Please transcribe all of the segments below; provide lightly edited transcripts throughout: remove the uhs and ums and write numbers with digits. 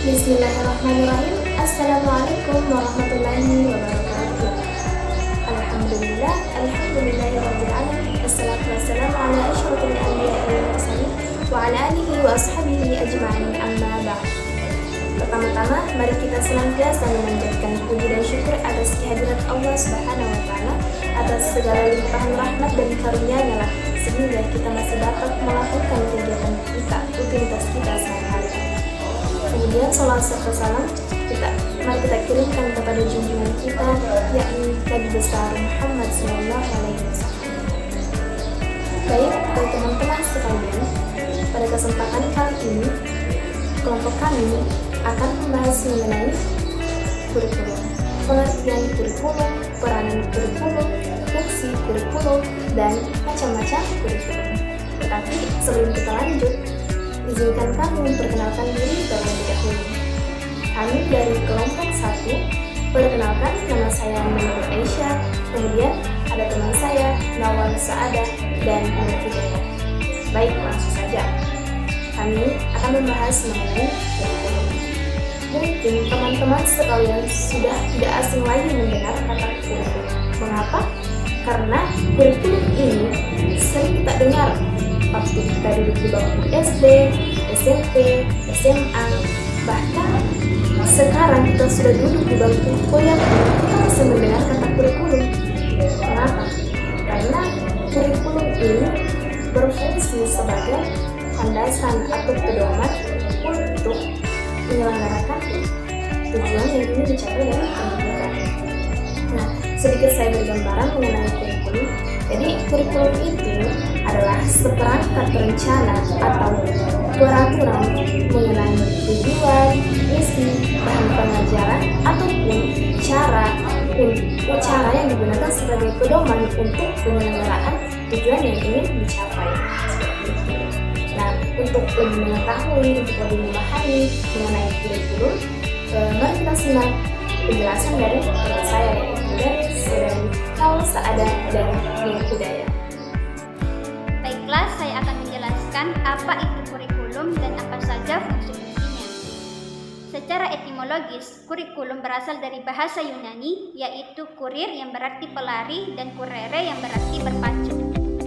Bismillahirrahmanirrahim. Assalamualaikum warahmatullahi wabarakatuh. Alhamdulillah, alhamdulillahirabbil alamin. Assalatu wassalamu ala asyrofil anbiya'i wal mursalin wa ala alihi wa ashabihi ajma'in, amma ba'd. Pertama-tama, mari kita senantiasa memanjatkan puji dan syukur atas kehadirat Allah Subhanahu wa taala, atas segala limpahan rahmat dan karunia-Nya lah, sehingga kita masih dapat melakukan kegiatan kita, rutinitas kita sehari-hari. Kemudian salam serta salam mari kita kirimkan kepada junjungan kita, yakni Nabi besar Muhammad SAW. Baik, teman-teman sekalian, pada kesempatan kali ini kelompok kami akan membahas mengenai kurikulum, pengertian kurikulum, peranan kurikulum, fungsi kurikulum, dan macam-macam kurikulum. Tetapi sebelum kita lanjut, izinkan kami memperkenalkan diri terlebih dahulu. Kami dari kelompok 1, perkenalkan, nama saya Nur Aisyah, kemudian ada teman saya Nawal Saadah dan Nur Hidayah. Baik, langsung saja. Kami akan membahas mengenai kurikulum. Mungkin teman-teman sekalian sudah tidak asing lagi mendengar kata kurikulum. Mengapa? Karena kurikulum ini sering kita dengar waktu kita duduk di bangku SD, SMP, SMA, bahkan sekarang kita sudah duduk di bangku kuliah, kita masih mendengar kata kurikulum. Kenapa? Karena kurikulum ini berfungsi sebagai landasan atau pedoman untuk menyelenggarakan tujuan yang ingin dicapai dari pendidikan. Nah, sedikit saya bergambaran mengenai kurikulum. Jadi, kurikulum itu adalah seperangkat rencana atau peraturan mengenai tujuan, misi, bahan pengajaran, ataupun cara yang digunakan sebagai pedoman untuk penyelenggaraan tujuan yang ingin dicapai. Nah, untuk lebih mengetahui, untuk lebih memahami mengenai kurikulum, mari kita simak penjelasan dari teman saya, yaitu dari Nawal Saadah dan Nur Hidayah. Baiklah, saya akan menjelaskan apa itu kurikulum dan apa saja fungsi-fungsinya. Secara etimologis, kurikulum berasal dari bahasa Yunani, yaitu kurir yang berarti pelari dan kurere yang berarti berpacu.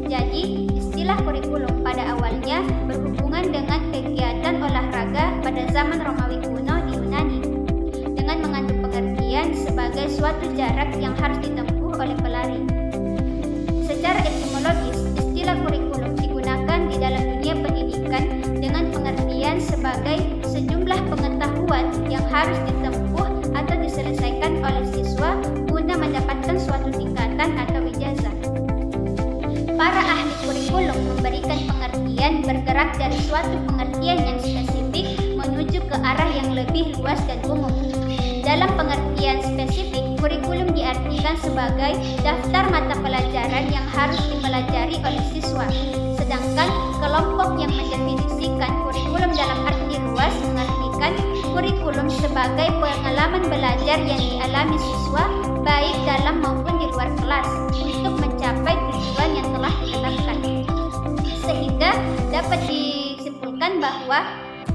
Jadi, istilah kurikulum pada awalnya berhubungan dengan kegiatan olahraga pada zaman Romawi kuno di Yunani, dengan mengandung pengertian sebagai suatu jarak yang harus ditempuh oleh pelari. Secara etimologis, istilah kurikulum digunakan di dalam dunia pendidikan dengan pengertian sebagai sejumlah pengetahuan yang harus ditempuh atau diselesaikan oleh siswa guna mendapatkan suatu tingkatan atau ijazah. Para ahli kurikulum memberikan pengertian bergerak dari suatu pengertian yang spesifik menuju ke arah yang lebih luas dan umum. Dalam pengertian spesifik, kurikulum diartikan sebagai daftar mata pelajaran yang harus dipelajari oleh siswa. Sedangkan kelompok yang mendefinisikan kurikulum dalam arti luas mengartikan kurikulum sebagai pengalaman belajar yang dialami siswa baik dalam maupun di luar kelas untuk mencapai tujuan yang telah ditetapkan. Sehingga dapat disimpulkan bahwa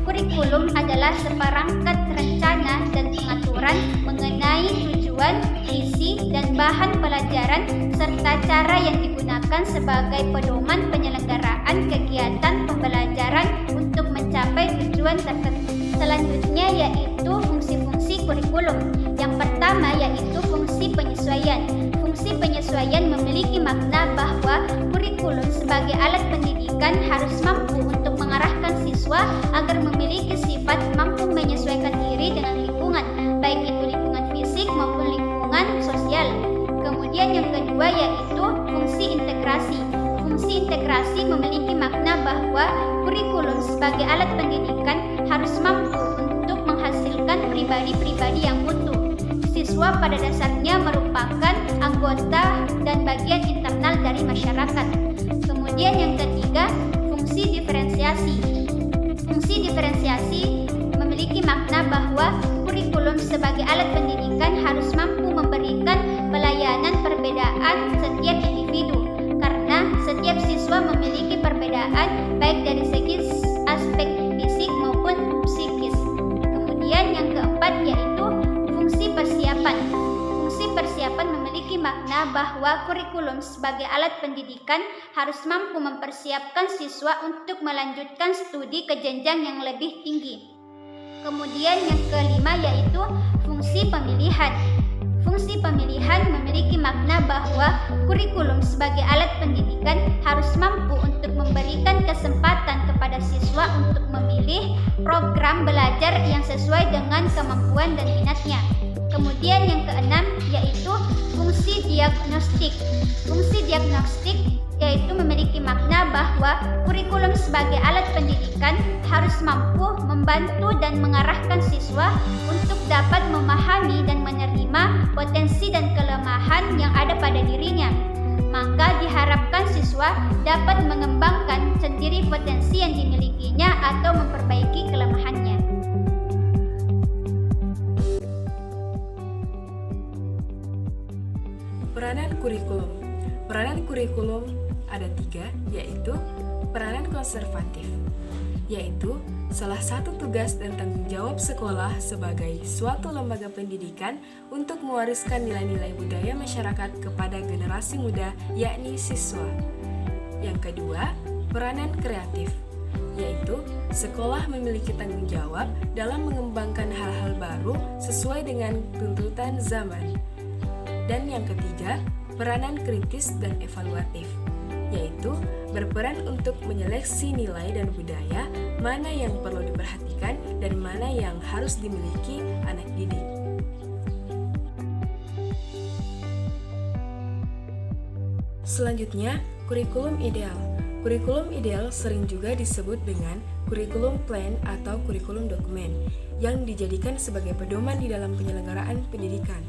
kurikulum adalah seperangkat rencana dan pengaturan mengenai tujuan, isi, dan bahan pelajaran serta cara yang digunakan sebagai pedoman penyelenggaraan kegiatan pembelajaran untuk mencapai tujuan tertentu. Selanjutnya yaitu fungsi-fungsi kurikulum. Yang pertama yaitu fungsi penyesuaian. Fungsi penyesuaian memiliki makna bahwa kurikulum sebagai alat pendidikan harus mampu untuk mengarahkan siswa agar memiliki sifat mampu menyesuaikan diri dengan lingkungan, baik itu lingkungan fisik maupun lingkungan sosial. Kemudian yang kedua yaitu fungsi integrasi. Fungsi integrasi memiliki makna bahwa kurikulum sebagai alat pendidikan harus mampu untuk menghasilkan pribadi-pribadi yang utuh. Siswa pada dasarnya merupakan anggota dan bagian internal dari masyarakat. Kemudian yang ketiga, fungsi diferensiasi. Fungsi diferensiasi memiliki makna bahwa kurikulum sebagai alat pendidikan harus mampu memberikan pelayanan perbedaan setiap individu, karena setiap siswa memiliki perbedaan baik dari segi aspek fisik maupun psikis. Kemudian bahwa kurikulum sebagai alat pendidikan harus mampu mempersiapkan siswa untuk melanjutkan studi ke jenjang yang lebih tinggi. Kemudian yang kelima yaitu fungsi pemilihan. Fungsi pemilihan memiliki makna bahwa kurikulum sebagai alat pendidikan harus mampu untuk memberikan kesempatan kepada siswa untuk memilih program belajar yang sesuai dengan kemampuan dan minatnya. Kemudian yang keenam yaitu fungsi diagnostik. Fungsi diagnostik yaitu memiliki makna bahwa kurikulum sebagai alat pendidikan harus mampu membantu dan mengarahkan siswa untuk dapat memahami dan menerima potensi dan kelemahan yang ada pada dirinya. Maka diharapkan siswa dapat mengembangkan sendiri potensi yang dimilikinya atau memperbaiki kelemahannya. Peranan kurikulum. Peranan kurikulum ada 3, yaitu peranan konservatif, yaitu salah satu tugas dan tanggung jawab sekolah sebagai suatu lembaga pendidikan untuk mewariskan nilai-nilai budaya masyarakat kepada generasi muda, yakni siswa. Yang kedua, peranan kreatif, yaitu sekolah memiliki tanggung jawab dalam mengembangkan hal-hal baru sesuai dengan tuntutan zaman. Dan yang ketiga, peranan kritis dan evaluatif, yaitu berperan untuk menyeleksi nilai dan budaya mana yang perlu diperhatikan dan mana yang harus dimiliki anak didik. Selanjutnya, kurikulum ideal. Kurikulum ideal sering juga disebut dengan kurikulum plan atau kurikulum dokumen yang dijadikan sebagai pedoman di dalam penyelenggaraan pendidikan.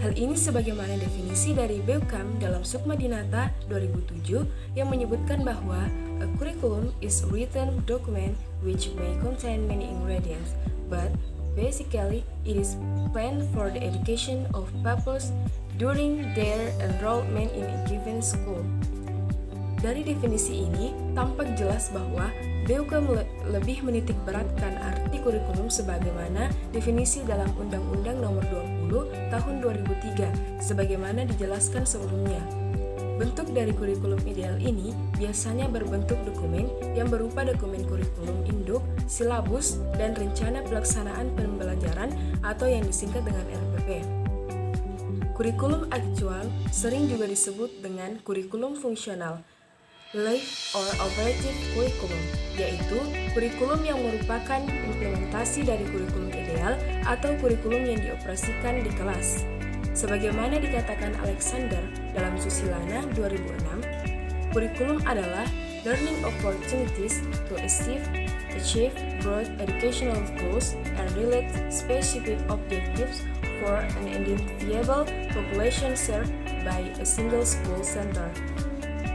Hal ini sebagaimana definisi dari BEUCAM dalam Sukma Dinata 2007 yang menyebutkan bahwa a curriculum is a written document which may contain many ingredients, but basically it is planned for the education of pupils during their enrollment in a given school. Dari definisi ini, tampak jelas bahwa BEUCAM lebih menitik beratkan arti kurikulum sebagaimana definisi dalam Undang-Undang Nomor 20 Tahun 2003, sebagaimana dijelaskan sebelumnya. Bentuk dari kurikulum ideal ini biasanya berbentuk dokumen yang berupa dokumen kurikulum induk, silabus, dan rencana pelaksanaan pembelajaran atau yang disingkat dengan RPP. Kurikulum aktual sering juga disebut dengan kurikulum fungsional, live or operative curriculum, yaitu kurikulum yang merupakan implementasi dari kurikulum ideal atau kurikulum yang dioperasikan di kelas. Sebagaimana dikatakan Alexander dalam Susilana 2006, kurikulum adalah learning opportunities to achieve broad educational goals and relate specific objectives for an identifiable population served by a single school center.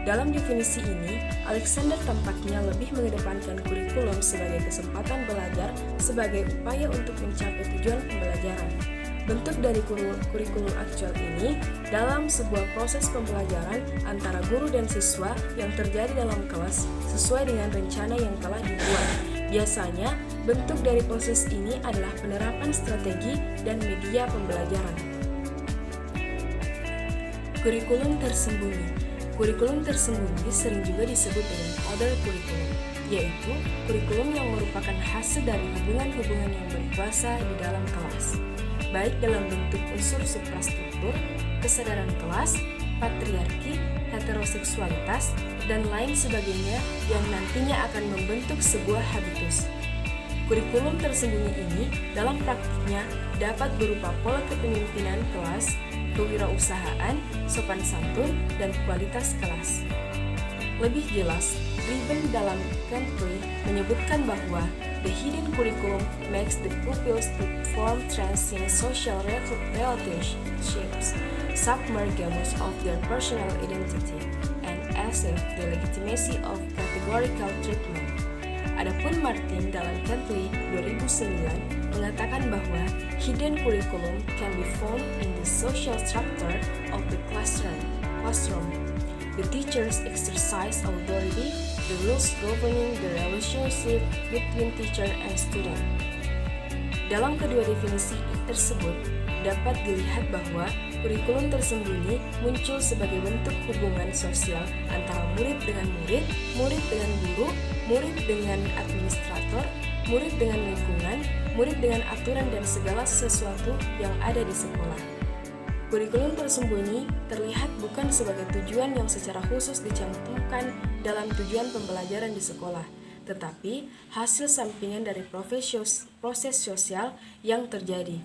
Dalam definisi ini, Alexander tampaknya lebih mengedepankan kurikulum sebagai kesempatan belajar sebagai upaya untuk mencapai tujuan pembelajaran. Bentuk dari kurikulum aktual ini dalam sebuah proses pembelajaran antara guru dan siswa yang terjadi dalam kelas sesuai dengan rencana yang telah dibuat. Biasanya, bentuk dari proses ini adalah penerapan strategi dan media pembelajaran. Kurikulum tersembunyi. Kurikulum tersembunyi sering juga disebut dengan other curriculum, yaitu kurikulum yang merupakan hasil dari hubungan-hubungan yang berkuasa di dalam kelas, baik dalam bentuk unsur suprastruktur, kesadaran kelas, patriarki, heteroseksualitas, dan lain sebagainya yang nantinya akan membentuk sebuah habitus. Kurikulum tersembunyi ini dalam praktiknya dapat berupa pola kepemimpinan kelas, kewirausahaan, sopan santun, dan kualitas kelas. Lebih jelas, Riven dalam Kentley menyebutkan bahwa the hidden curriculum makes the pupils to form transient social relationships, submerge most of their personal identity, and assert the legitimacy of categorical treatment. Adapun Martin dalam Kentley 2009 mengatakan bahwa hidden curriculum can be found in the social structure of the classroom. The teachers exercise authority, the rules governing the relationship between teacher and student. Dalam kedua definisi tersebut, dapat dilihat bahwa kurikulum tersembunyi muncul sebagai bentuk hubungan sosial antara murid dengan murid, murid dengan guru, murid dengan administrator, murid dengan lingkungan, murid dengan aturan dan segala sesuatu yang ada di sekolah. Kurikulum tersembunyi terlihat bukan sebagai tujuan yang secara khusus dicantumkan dalam tujuan pembelajaran di sekolah, tetapi hasil sampingan dari proses sosial yang terjadi.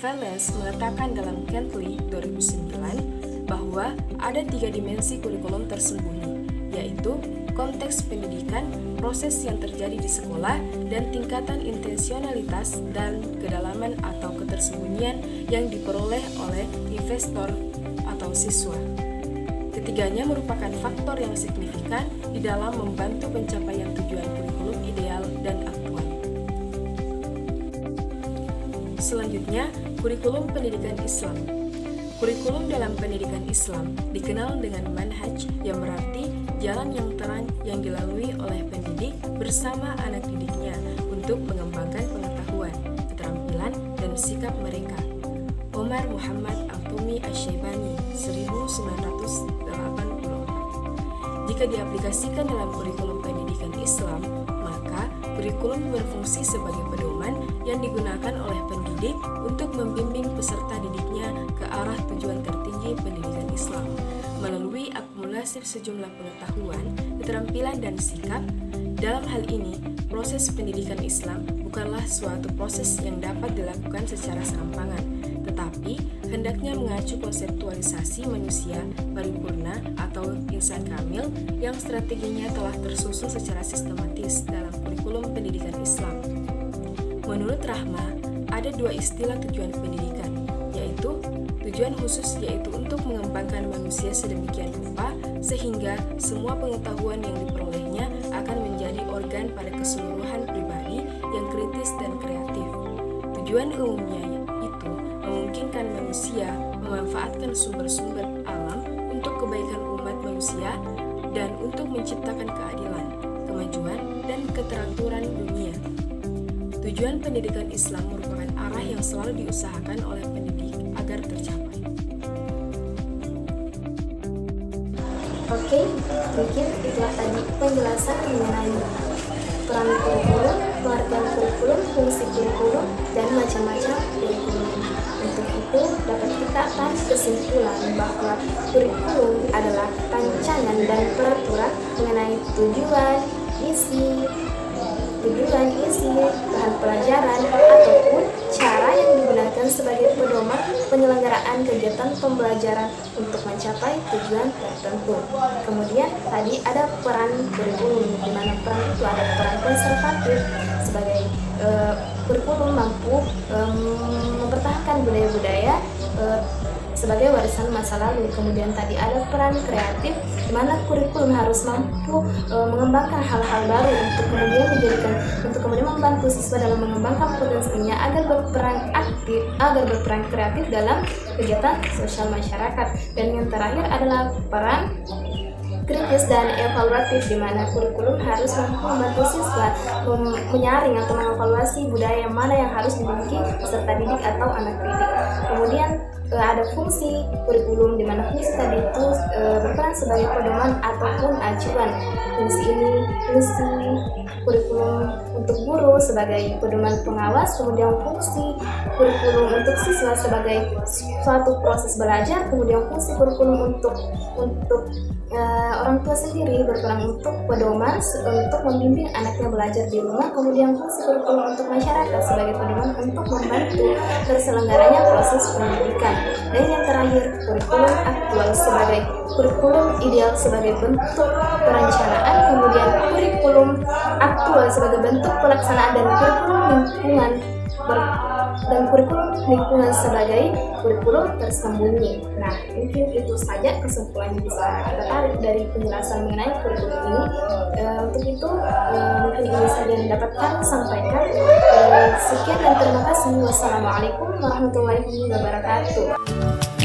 Valens meletakkan dalam Kentley 2009 bahwa ada 3 dimensi kurikulum tersembunyi, yaitu konteks pendidikan, proses yang terjadi di sekolah, dan tingkatan intensionalitas dan kedalaman atau ketersembunyian yang diperoleh oleh investor atau siswa. Ketiganya merupakan faktor yang signifikan di dalam membantu pencapaian tujuan kurikulum ideal dan aktual. Selanjutnya, kurikulum pendidikan Islam. Kurikulum dalam pendidikan Islam dikenal dengan manhaj yang berarti jalan yang terang yang dilalui oleh pendidik bersama anak didiknya untuk mengembangkan pengetahuan, keterampilan, dan sikap mereka. Omar Muhammad Al-Tumi Asy-Syaibani 1984. Jika diaplikasikan dalam kurikulum pendidikan Islam, maka kurikulum berfungsi sebagai pedoman yang digunakan oleh pendidik untuk membimbing peserta didiknya ke arah tujuan tertinggi pendidikan Islam melalui akumulasi sejumlah pengetahuan, keterampilan, dan sikap. Dalam hal ini, proses pendidikan Islam bukanlah suatu proses yang dapat dilakukan secara serampangan, tetapi hendaknya mengacu konseptualisasi manusia paripurna atau insan kamil yang strateginya telah tersusun secara sistematis dalam kurikulum pendidikan Islam. Menurut Rahma, ada 2 istilah tujuan pendidikan, yaitu tujuan khusus yaitu untuk mengembangkan manusia sedemikian rupa sehingga semua pengetahuan yang diperolehnya akan menjadi organ pada keseluruhan pribadi yang kritis dan kreatif. Tujuan umumnya itu memungkinkan manusia memanfaatkan sumber-sumber alam untuk kebaikan umat manusia dan untuk menciptakan keadilan, kemajuan, dan keteraturan dunia. Tujuan pendidikan Islam merupakan arah yang selalu diusahakan oleh pendidik agar tercapai. Oke, mungkin itulah tadi penjelasan mengenai peran kurikulum, pengertian kurikulum, fungsi kurikulum, dan macam-macam kurikulum. Untuk itu dapat kita tarik kesimpulan bahwa kurikulum adalah rancangan dan peraturan mengenai tujuan, isi, bahan pelajaran, ataupun cara yang digunakan sebagai pedoman penyelenggaraan kegiatan pembelajaran untuk mencapai tujuan tertentu. Kemudian tadi ada peran kurikulum, di mana peran itu ada peran konservatif sebagai kurikulum mampu mempertahankan budaya-budaya sebagai warisan masa lalu. Kemudian tadi ada peran kreatif, di mana kurikulum harus mampu mengembangkan hal-hal baru untuk kemudian membantu siswa dalam mengembangkan potensinya agar berperan kreatif dalam kegiatan sosial masyarakat. Dan yang terakhir adalah peran kritis dan evaluatif, di mana kurikulum harus mampu membantu siswa menyaring atau mengevaluasi budaya mana yang harus dimiliki peserta didik atau anak didik. Kemudian ada fungsi kurikulum, di mana fungsi tadi itu berperan sebagai pedoman ataupun acuan. Fungsi kurikulum untuk guru sebagai pedoman pengawas, kemudian fungsi kurikulum untuk siswa sebagai suatu proses belajar, kemudian fungsi kurikulum untuk orang tua sendiri berperan untuk pedoman untuk membimbing anaknya belajar di rumah, kemudian fungsi kurikulum untuk masyarakat sebagai pedoman untuk membantu terselenggaranya proses pendidikan. Dan yang terakhir, kurikulum aktual sebagai kurikulum ideal sebagai bentuk perencanaan, kemudian kurikulum aktual sebagai bentuk pelaksanaan, dan kurikulum lingkungan sebagai kurikulum tersembunyi. Nah, mungkin itu saja kesimpulan yang bisa kita tarik dari penjelasan mengenai kurikulum ini. Untuk itu, mungkin ini saja yang dapat kami sampaikan. Sekian dan terima kasih. Wassalamualaikum warahmatullahi wabarakatuh.